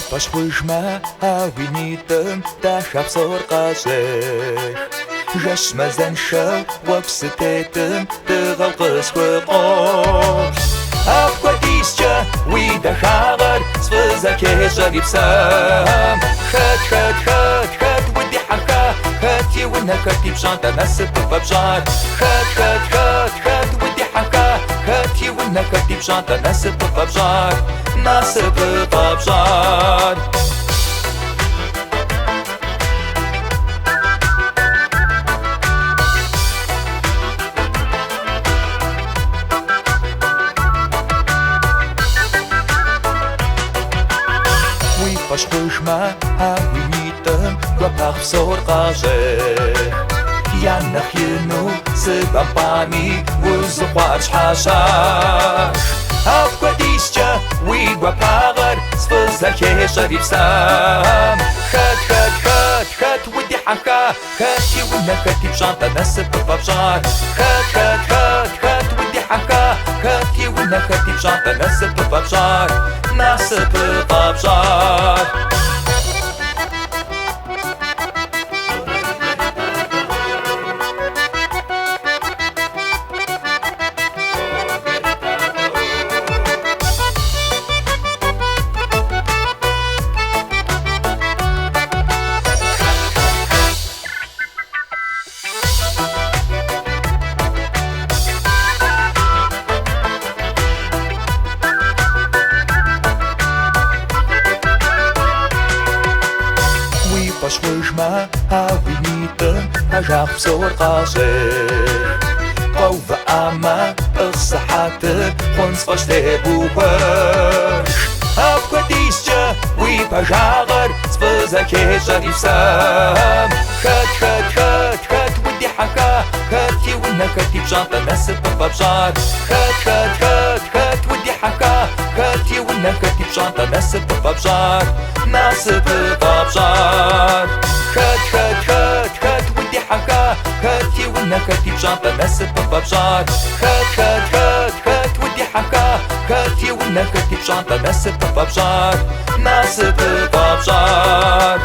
Pashkujma awinitem ta shapsor qaseh Jashmazan shaw wapsitetem tغوقس وقوش Afqadischa wida shagar svzake sharibsam Khat ودي حكا هاتي ونكتي بشانتا نسب ببجار خات ودي حكا هاتي ونكتي بشانتا نسب ببجار نسب ببجار Pashkujma awinitem Rapapsor qaseh Yanach yinu Sibampani Wuzuqwarch hashash Afqadischa Wigwa pagar Svzake sharibsam Khat ودي حكا هاتي ونكتي بشانتا نسب ببجار خات ودي حكا هاتي ونكتي بشانتا نسب ببجار نسب ببجار Pashkujma awinitem Hajapsor qaseh Qawva ama الصحاتب خنص فاشتبو وش Afqadischa وبجاغر سفزake sharibsam خات ودي حكا هاتي ونكتي بشانتا نسب ببجار خات ودي حكا هاتي ونكتي بشانتا نسب ببجار نسب ببجار خات ودي حكا هاتي ونكتي بشانتا نسب ببجار خات ودي حكا هاتي ونكتي بشانتا نسب ببجار نسب ببجار